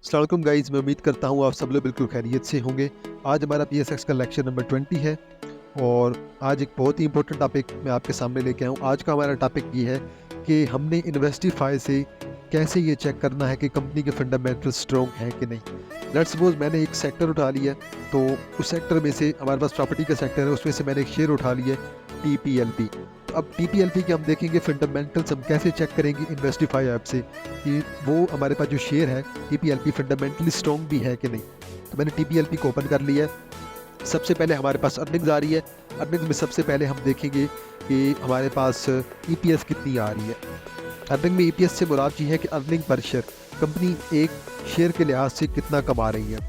अस्सलाम वालेकुम गाइस, मैं उम्मीद करता हूँ आप सब लोग बिल्कुल खैरियत से होंगे। आज हमारा पीएसएक्स का लेक्चर नंबर 20 है और आज एक बहुत ही इंपॉर्टेंट टॉपिक मैं आपके सामने लेके आया हूँ। आज का हमारा टॉपिक ये है कि हमने इन्वेस्टिफाई से कैसे ये चेक करना है कि कंपनी के फंडामेंटल स्ट्रॉन्ग हैं कि नहीं। लेट्स सपोज मैंने एक सेक्टर उठा लिया, तो उस सेक्टर में से हमारे पास प्रॉपर्टी का सेक्टर है, उसमें से मैंने एक शेयर उठा लिया TPLP। तो अब TPLP के हम देखेंगे फंडामेंटल्स हम कैसे चेक करेंगे इन्वेस्टिफाई ऐप से कि वो हमारे पास जो शेयर है TPLP फंडामेंटली स्ट्रॉन्ग भी है कि नहीं। तो मैंने TPLP को ओपन कर लिया है। सबसे पहले हमारे पास अर्निंग्स आ रही है। अर्निंग्स में सबसे पहले हम देखेंगे कि हमारे पास EPS कितनी आ रही है। अर्निंग में EPS से मुराद ये है कि अर्निंग पर शेयर, कंपनी एक शेयर के लिहाज से कितना कमा रही है।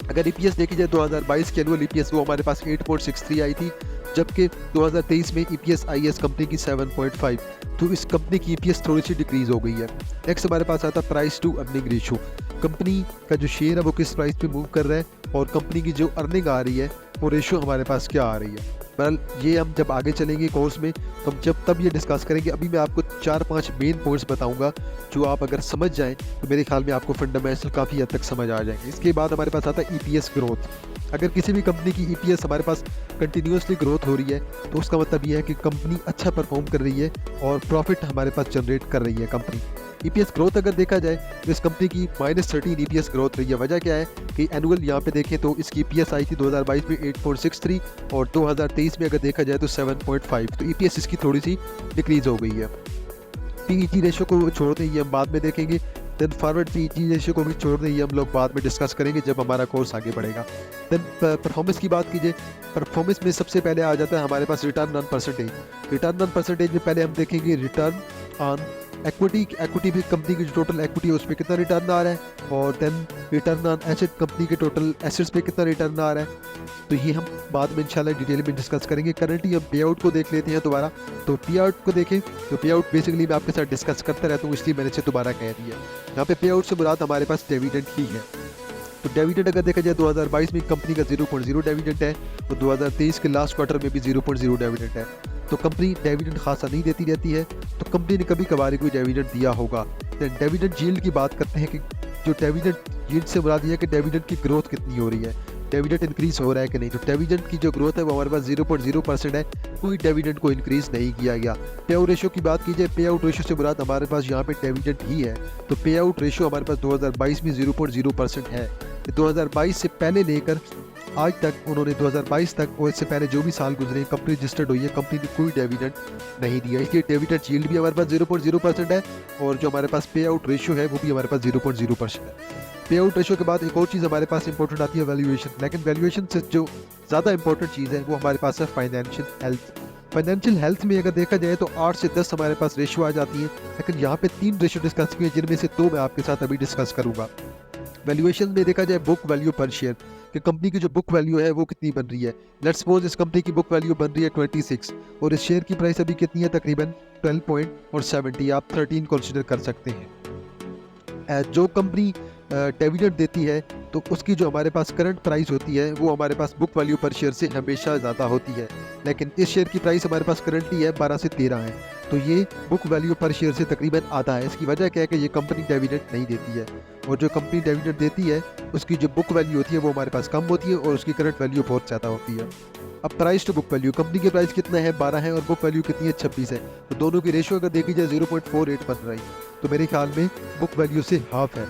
अगर EPS देखी जाए 2022 के एनुअल EPS वो हमारे पास 8.63 आई थी, जबकि 2023 में EPS आई है कंपनी की 7.5। तो इस कंपनी की EPS थोड़ी सी डिक्रीज हो गई है। नेक्स्ट हमारे पास आता है price to earning ratio. Company का जो शेयर है वो किस प्राइस पे मूव कर रहा है और कंपनी की जो अर्निंग आ रही है वो रेशो हमारे पास क्या आ रही है। बहरहाल ये हम जब आगे चलेंगे कोर्स में तो हम तब ये डिस्कस करेंगे। अभी मैं आपको 4-5 मेन पॉइंट्स बताऊंगा जो आप अगर समझ जाएं तो मेरे ख्याल में आपको फंडामेंटल काफ़ी हद तक समझ आ जाएंगे। इसके बाद हमारे पास आता है EPS ग्रोथ। अगर किसी भी कंपनी की EPS हमारे पास कंटिन्यूसली ग्रोथ हो रही है तो उसका मतलब ये है कि कंपनी अच्छा परफॉर्म कर रही है और प्रॉफिट हमारे पास जनरेट कर रही है कंपनी। EPS ग्रोथ अगर देखा जाए तो इस कंपनी की -13 EPS ग्रोथ रही है। वजह क्या है कि एनुअल यहाँ पे देखें तो इसकी EPS आई थी 2022 में 8.63 और 2023 में अगर देखा जाए तो 7.5। तो EPS इसकी थोड़ी सी डिक्रीज हो गई है। PEG रेशो को छोड़ दें, ये हम बाद में देखेंगे। देन फॉरवर्ड PEG रेशो को भी छोड़ दें, ये हम लोग बाद में डिस्कस करेंगे जब हमारा कोर्स आगे बढ़ेगा। देन परफॉर्मेंस की बात कीजिए। परफॉर्मेंस में सबसे पहले आ जाता है हमारे पास return on percentage. Return on percentage में पहले हम देखेंगे रिटर्न ऑन एक्विटी। एक्विटी भी कंपनी की जो टोटल एक्विटी है उस पर कितना रिटर्न आ रहा है, और then return on asset, company के टोटल एसेट्स पे कितना रिटर्न आ रहा है। तो ये हम बाद में इंशाल्लाह डिटेल में डिस्कस करेंगे। करंटली हम पे आउट को देख लेते हैं दोबारा। तो पे आउट को देखें तो पे आउट बेसिकली मैं आपके साथ डिस्कस करता रहता हूँ, इसलिए मैंने इसे दोबारा कह दिया। यहाँ पे आउट से मुराद हमारे पास डिविडेंड ही है। तो डिविडेंड अगर देखा जाए 2022 में कंपनी का 0.0 डिविडेंड है और 2023 के लास्ट क्वार्टर में भी 0.0 डिविडेंड है। तो कंपनी डिविडेंड खासा नहीं देती रहती है, तो कंपनी ने कभी कभार कोई डिविडेंड दिया होगा। देन डिविडेंड यील्ड की बात करते हैं कि जो डिविडेंड यील्ड से मुराद ये है कि डिविडेंड की ग्रोथ कितनी हो रही है, डिविडेंड इंक्रीज हो रहा है कि नहीं। तो डिविडेंड की जो ग्रोथ है वो हमारे पास 0.0% है, कोई डिविडेंड को इंक्रीज नहीं किया गया। पे आउट रेशो की बात कीजिए, पे आउट रेशो से मुराद हमारे पास यहाँ पे डिविडेंड ही है। तो पे आउट रेशो हमारे पास 2022 में 0.0% है। 2022 से पहले लेकर आज तक, उन्होंने 2022 तक और इससे पहले जो भी साल गुजरे कंपनी रजिस्टर्ड हुई है, कंपनी ने कोई डिविडेंड नहीं दिया। इसलिए डिविडेंड यील्ड भी हमारे पास 0.0% है और जो हमारे पास पे आउट रेशो है वो भी हमारे पास 0.0% है। पे आउट रेशो के बाद एक और चीज़ हमारे पास इंपॉर्टेंट आती है वैल्यूएशन। लेकिन वैल्यूएशन से जो ज़्यादा इंपॉर्टेंट चीज़ है वो हमारे पास है फाइनेंशियल हेल्थ। फाइनेंशियल हेल्थ में अगर देखा जाए तो 8 से 10 हमारे पास रेशो आ जाती है, लेकिन यहाँ पे 3 रेशो डिस्कस किए जिनमें से 2 मैं आपके साथ अभी डिस्कस करूँगा। वैल्यूएशन में देखा जाए बुक वैल्यू पर शेयर कि कंपनी की जो बुक वैल्यू है वो कितनी बन रही है। लेट्स सपोज इस कंपनी की बुक वैल्यू बन रही है 26 और इस शेयर की प्राइस अभी कितनी है, तकरीबन 12.70। आप 13 कंसिडर कर सकते हैं। जो कंपनी डिविडेंड देती है तो उसकी जो हमारे पास करंट प्राइस होती है वो हमारे पास बुक वैल्यू पर शेयर से हमेशा ज़्यादा होती है, लेकिन इस शेयर की प्राइस हमारे पास करंटली है 12 से 13 है। तो ये बुक वैल्यू पर शेयर से तकरीबन आधा है। इसकी वजह क्या है कि ये कंपनी डिविडेंड नहीं देती है, और जो कंपनी डिविडेंड देती है उसकी जो बुक वैल्यू होती है वो हमारे पास कम होती है और उसकी करंट वैल्यू बहुत ज़्यादा होती है। अब price to book value, company के प्राइस कितना है 12 है और बुक वैल्यू कितनी है 26 है। तो दोनों की रेशियो अगर देखी जाए 0.48 बन रही है, तो मेरे ख्याल में बुक वैल्यू से हाफ है।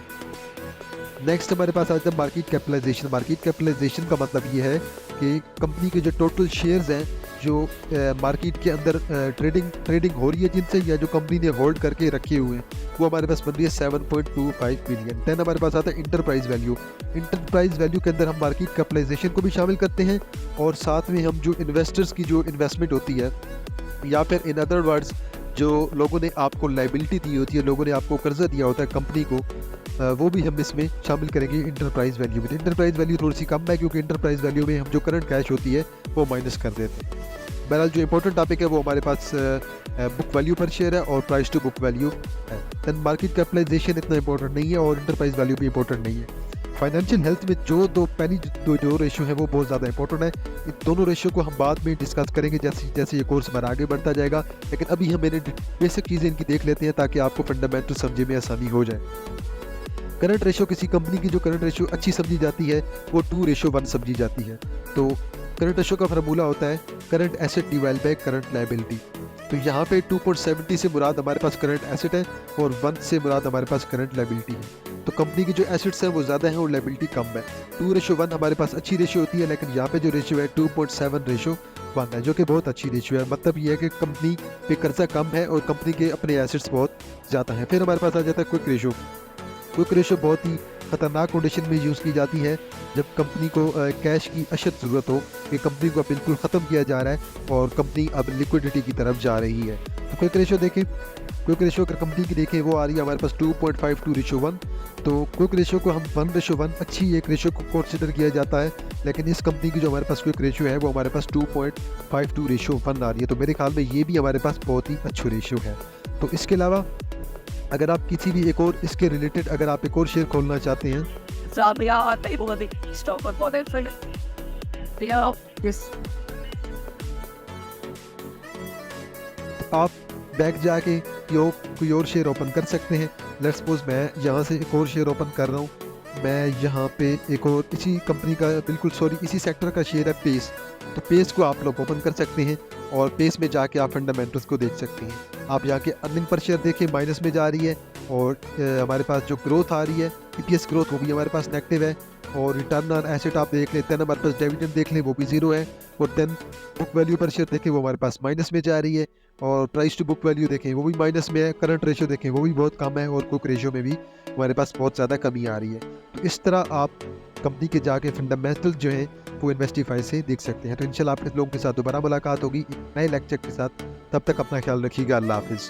नेक्स्ट हमारे पास आता है मार्केट कैपिटलाइजेशन। मार्केट कैपिटलाइजेशन का मतलब ये है कि कंपनी के जो टोटल शेयर्स हैं जो मार्केट के अंदर ट्रेडिंग हो रही है जिनसे, या जो कंपनी ने होल्ड करके रखे हुए हैं, वो हमारे पास बन रही है 7.25 बिलियन। देन हमारे पास आता है इंटरप्राइज वैल्यू। इंटरप्राइज वैल्यू के अंदर हम मार्केट कैपिटलाइजेशन को भी शामिल करते हैं और साथ में हम जो इन्वेस्टर्स की जो इन्वेस्टमेंट होती है, या फिर इन अदर वर्ड्स जो लोगों ने आपको लाइबिलिटी दी होती है, लोगों ने आपको कर्जा दिया होता है कंपनी को, वो भी हम इसमें शामिल करेंगे इंटरप्राइज वैल्यू में। इंटरप्राइज वैल्यू थोड़ी सी कम है क्योंकि इंटरप्राइज वैल्यू में हम जो करंट कैश होती है वो माइनस कर देते हैं। बहरहाल जो इंपॉर्टेंट टॉपिक है वो हमारे पास बुक वैल्यू पर शेयर है और प्राइस टू बुक वैल्यू है। दैन मार्केट कैपिटलाइजेशन इतना इंपॉर्टेंट नहीं है और इंटरप्राइज वैल्यू भी इंपॉर्टेंट नहीं है। फाइनेंशियल हेल्थ में पहली जो रेशो है वो बहुत ज़्यादा इंपॉर्टेंट है। इन दोनों रेशो को हम बाद में डिस्कस करेंगे जैसे जैसे ये कोर्स हमारा आगे बढ़ता जाएगा, लेकिन अभी हम बेसिक चीज़ें इनकी देख लेते हैं ताकि आपको फंडामेंटल समझने में आसानी हो जाए। करंट रेशो किसी कंपनी की जो करंट रेशो अच्छी समझी जाती है वो 2:1 समझी जाती है। तो करंट रेशो का फार्मूला होता है current asset divide by current liability. तो यहाँ पे 2.70 से मुराद हमारे पास करंट एसेट है और 1 से मुराद हमारे पास करंट लायबिलिटी है। तो कंपनी की जो एसेट्स हैं वो ज़्यादा हैं और लायबिलिटी कम है। 2:1 हमारे पास अच्छी रेशियो होती है, लेकिन यहाँ पे जो रेशियो है 2.7:1 है, जो कि बहुत अच्छी रेशियो है। मतलब ये है कि कंपनी पे कर्जा कम है और कंपनी के अपने एसेट्स बहुत ज़्यादा हैं। फिर हमारे पास आ जाता है क्विक रेशो। क्विक रेशो बहुत ही ख़तरनाक कंडीशन में यूज़ की जाती है जब कंपनी को कैश की अशद ज़रूरत हो, कि कंपनी को बिल्कुल ख़त्म किया जा रहा है और कंपनी अब लिक्विडिटी की तरफ जा रही है। तो क्विक रेशो देखें, क्विक रेशो अगर कंपनी की देखें वो आ रही है हमारे पास 2.52:1। तो क्विक रेशो को हम 1:1 अच्छी एक रेशो को कंसिडर किया जाता है, लेकिन इस कंपनी की जो हमारे पास क्विक रेशो है वो हमारे पास 2.52:1 आ रही है। तो मेरे ख्याल में ये भी हमारे पास बहुत ही अच्छी रेशो है। तो इसके अलावा अगर आप किसी भी एक और इसके रिलेटेड अगर आप एक और शेयर खोलना चाहते हैं, Sabi nga ate ko kasi stop ko din sa yes. तो आप बैक जाके कोई और शेयर ओपन कर सकते हैं। लेट्स सपोज मैं यहाँ से एक और शेयर ओपन कर रहा हूँ। मैं यहाँ पे एक और इसी कंपनी का इसी सेक्टर का शेयर है पेस। तो पेस को आप लोग ओपन कर सकते हैं और पेस में जाके आप फंडामेंटल्स को देख सकते हैं। आप यहाँ के अर्निंग पर शेयर देखें माइनस में जा रही है और हमारे पास जो ग्रोथ आ रही है ईपीएस ग्रोथ वो भी हमारे पास नेगेटिव है। और रिटर्न ऑन एसेट आप देख लें, देन हमारे पास डिविडेंड देख लें वो भी ज़ीरो है। और देन बुक वैल्यू पर शेयर देखें वो हमारे पास माइनस में जा रही है और प्राइस टू बुक वैल्यू देखें वो भी माइनस में है। करंट रेशियो देखें वो भी बहुत कम है और क्विक रेशियो में भी हमारे पास बहुत ज़्यादा कमी आ रही है। तो इस तरह आप कंपनी के जाके फंडामेंटल जो है वो इन्वेस्टिफाई से देख सकते हैं। तो इंशाल्लाह आप लोगों के साथ दोबारा मुलाकात होगी एक नए लेक्चर के साथ। तब तक अपना ख्याल रखिएगा। अल्लाह हाफिज़।